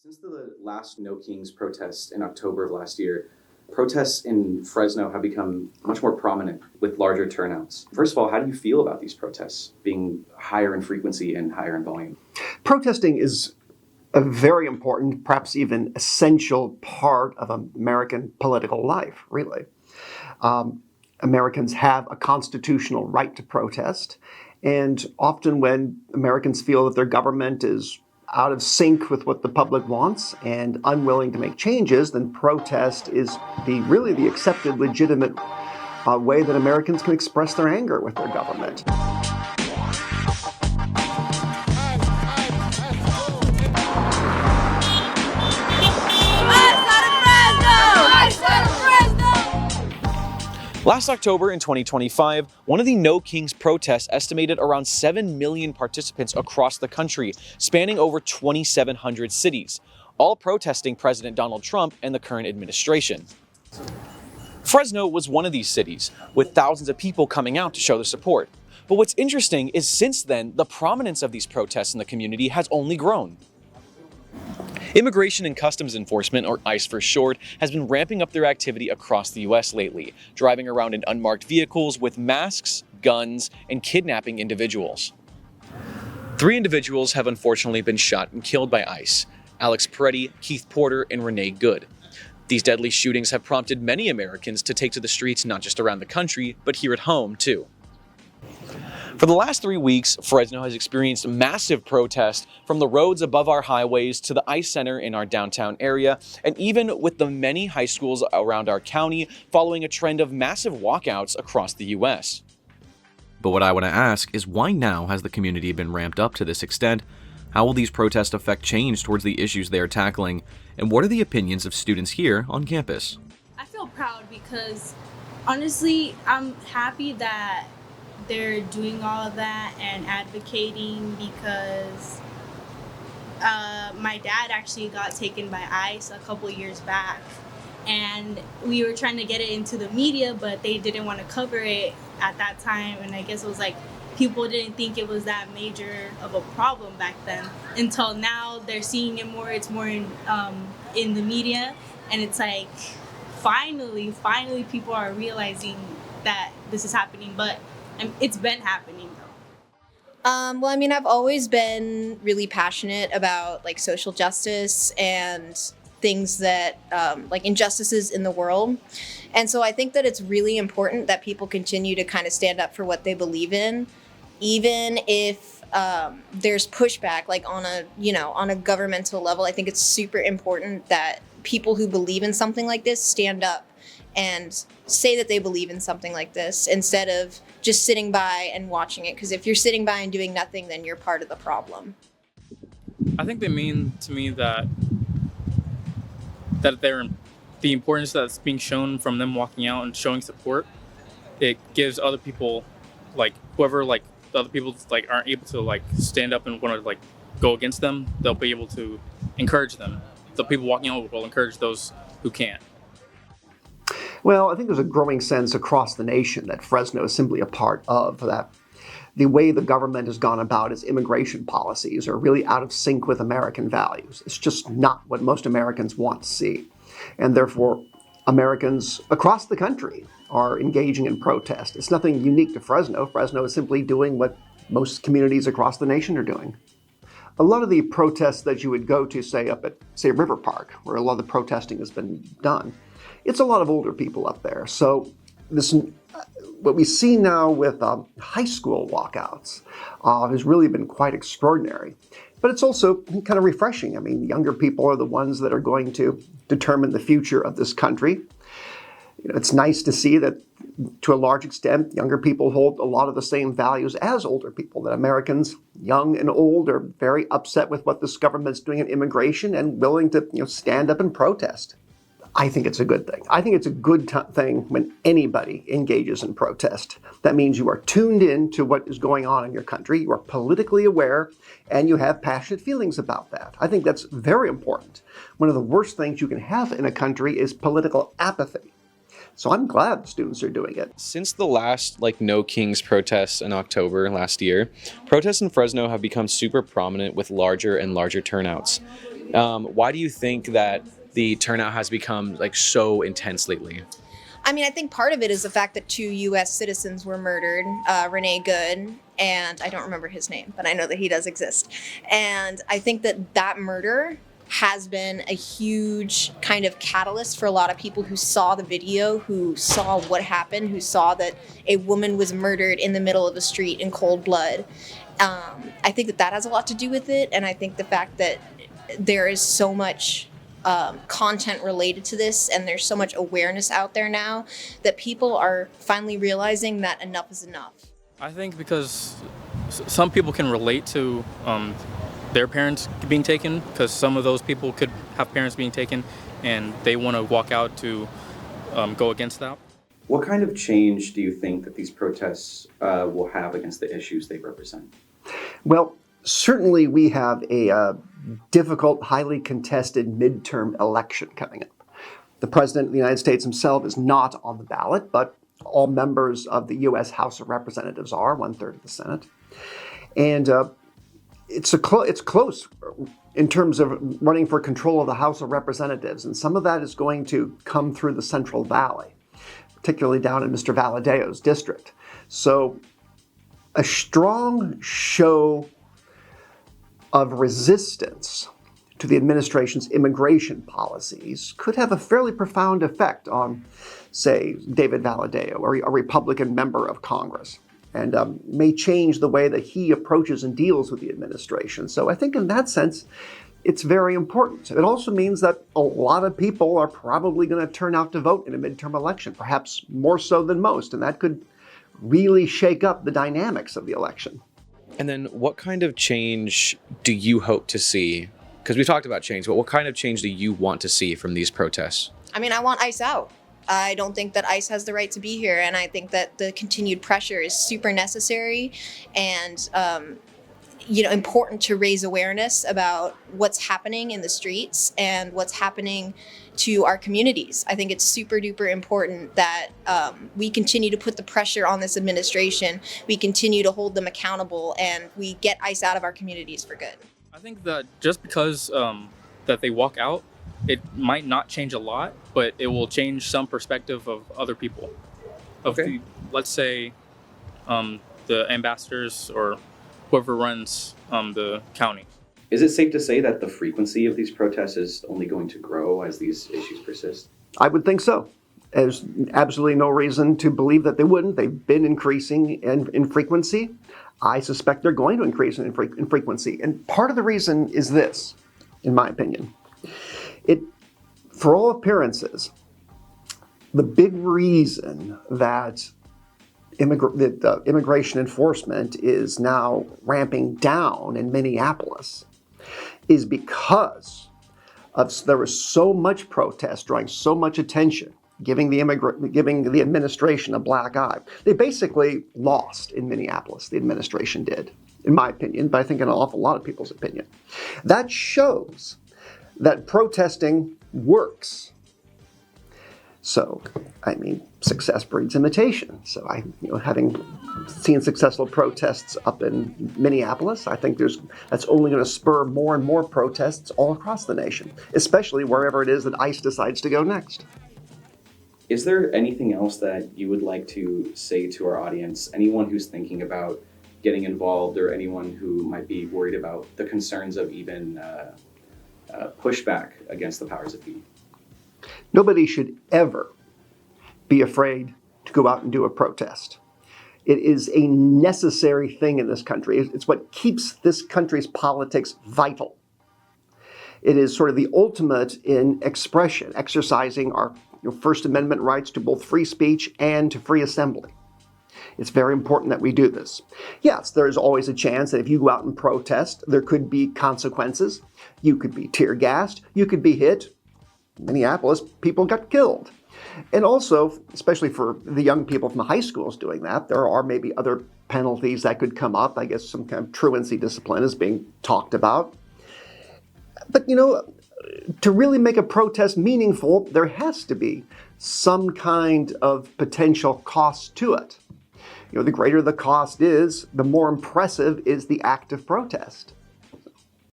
Since the last No Kings protest in October of last year, protests in Fresno have become much more prominent with larger turnouts. First of all, how do you feel about these protests being higher in frequency and higher in volume? Protesting is a very important, perhaps even essential part of American political life, really. Americans have a constitutional right to protest, and often when Americans feel that their government is out of sync with what the public wants and unwilling to make changes, then protest is really the accepted, legitimate way that Americans can express their anger with their government. Last October in 2025, one of the No Kings protests estimated around 7 million participants across the country, spanning over 2,700 cities, all protesting President Donald Trump and the current administration. Fresno was one of these cities, with thousands of people coming out to show their support. But what's interesting is since then, the prominence of these protests in the community has only grown. Immigration and Customs Enforcement, or ICE for short, has been ramping up their activity across the U.S. lately, driving around in unmarked vehicles with masks, guns, and kidnapping individuals. 3 individuals have unfortunately been shot and killed by ICE: Alex Peretti, Keith Porter, and Renee Good. These deadly shootings have prompted many Americans to take to the streets not just around the country, but here at home too. For the last 3 weeks, Fresno has experienced massive protests from the roads above our highways to the ICE Center in our downtown area, and even with the many high schools around our county following a trend of massive walkouts across the U.S. But what I want to ask is, why now has the community been ramped up to this extent? How will these protests affect change towards the issues they are tackling? And what are the opinions of students here on campus? I feel proud because honestly, I'm happy that they're doing all of that and advocating, because my dad actually got taken by ICE a couple years back, and we were trying to get it into the media, but they didn't want to cover it at that time. And I guess it was like people didn't think it was that major of a problem back then, until now they're seeing it more. It's more in the media, and it's like finally people are realizing that this is happening. But it's been happening though. Well, I mean, I've always been really passionate about like social justice and things that like injustices in the world. And so I think that it's really important that people continue to kind of stand up for what they believe in, even if there's pushback, like on a governmental level. I think it's super important that people who believe in something like this stand up and say that they believe in something like this, instead of just sitting by and watching it. Because if you're sitting by and doing nothing, then you're part of the problem. I think they mean to me that they're the importance that's being shown from them walking out and showing support. It gives other people, like whoever, like the other people like aren't able to like stand up and want to like go against them, they'll be able to encourage them. The people walking out will encourage those who can't. Well, I think there's a growing sense across the nation that Fresno is simply a part of that. The way the government has gone about its immigration policies are really out of sync with American values. It's just not what most Americans want to see. And therefore, Americans across the country are engaging in protest. It's nothing unique to Fresno. Fresno is simply doing what most communities across the nation are doing. A lot of the protests that you would go to, say, up at, say, River Park, where a lot of the protesting has been done, it's a lot of older people up there. So what we see now with high school walkouts has really been quite extraordinary. But it's also kind of refreshing. I mean, younger people are the ones that are going to determine the future of this country. It's nice to see that, to a large extent, younger people hold a lot of the same values as older people, that Americans, young and old, are very upset with what this government's doing in immigration and willing to stand up and protest. I think it's a good thing. I think it's a good thing when anybody engages in protest. That means you are tuned in to what is going on in your country, you are politically aware, and you have passionate feelings about that. I think that's very important. One of the worst things you can have in a country is political apathy. So I'm glad students are doing it. Since the last No Kings protests in October last year, protests in Fresno have become super prominent with larger and larger turnouts. Why do you think that the turnout has become like so intense lately? I mean, I think part of it is the fact that 2 U.S. citizens were murdered, Renee Good, and I don't remember his name, but I know that he does exist. And I think that that murder has been a huge kind of catalyst for a lot of people who saw the video, who saw what happened, who saw that a woman was murdered in the middle of the street in cold blood. I think that that has a lot to do with it, and I think the fact that there is so much content related to this, and there's so much awareness out there now that people are finally realizing that enough is enough. I think because some people can relate to their parents being taken, because some of those people could have parents being taken, and they want to walk out to go against that. What kind of change do you think that these protests will have against the issues they represent? Well, certainly we have a difficult, highly contested midterm election coming up. The President of the United States himself is not on the ballot, but all members of the U.S. House of Representatives are, 1/3 of the Senate. And it's close in terms of running for control of the House of Representatives, and some of that is going to come through the Central Valley, particularly down in Mr. Valadeo's district. So a strong show of resistance to the administration's immigration policies could have a fairly profound effect on, say, David Valadeo, or a Republican member of Congress, and may change the way that he approaches and deals with the administration. So I think in that sense, it's very important. It also means that a lot of people are probably going to turn out to vote in a midterm election, perhaps more so than most, and that could really shake up the dynamics of the election. And then what kind of change do you hope to see? Because we talked about change, but what kind of change do you want to see from these protests? I mean, I want ICE out. I don't think that ICE has the right to be here, and I think that the continued pressure is super necessary and important to raise awareness about what's happening in the streets and what's happening to our communities. I think it's super duper important that we continue to put the pressure on this administration, we continue to hold them accountable, and we get ICE out of our communities for good. I think that just because that they walk out, it might not change a lot, but it will change some perspective of other people. Okay. Let's say the ambassadors or whoever runs the county. Is it safe to say that the frequency of these protests is only going to grow as these issues persist? I would think so. There's absolutely no reason to believe that they wouldn't. They've been increasing in frequency. I suspect they're going to increase in frequency. And part of the reason is this, in my opinion. For all appearances, the big reason that immigration enforcement is now ramping down in Minneapolis is because there was so much protest, drawing so much attention, giving the administration a black eye. They basically lost in Minneapolis, the administration did, in my opinion, but I think in an awful lot of people's opinion. That shows that protesting works. So, I mean, success breeds imitation. So having seen successful protests up in Minneapolis, I think that's only going to spur more and more protests all across the nation, especially wherever it is that ICE decides to go next. Is there anything else that you would like to say to our audience? Anyone who's thinking about getting involved, or anyone who might be worried about the concerns of even pushback against the powers that be? Nobody should ever be afraid to go out and do a protest. It is a necessary thing in this country. It's what keeps this country's politics vital. It is sort of the ultimate in expression, exercising our First Amendment rights to both free speech and to free assembly. It's very important that we do this. Yes, there is always a chance that if you go out and protest, there could be consequences. You could be tear gassed, you could be hit. Minneapolis, people got killed. And also, especially for the young people from the high schools doing that, there are maybe other penalties that could come up. I guess some kind of truancy discipline is being talked about. But to really make a protest meaningful, there has to be some kind of potential cost to it. The greater the cost is, the more impressive is the act of protest.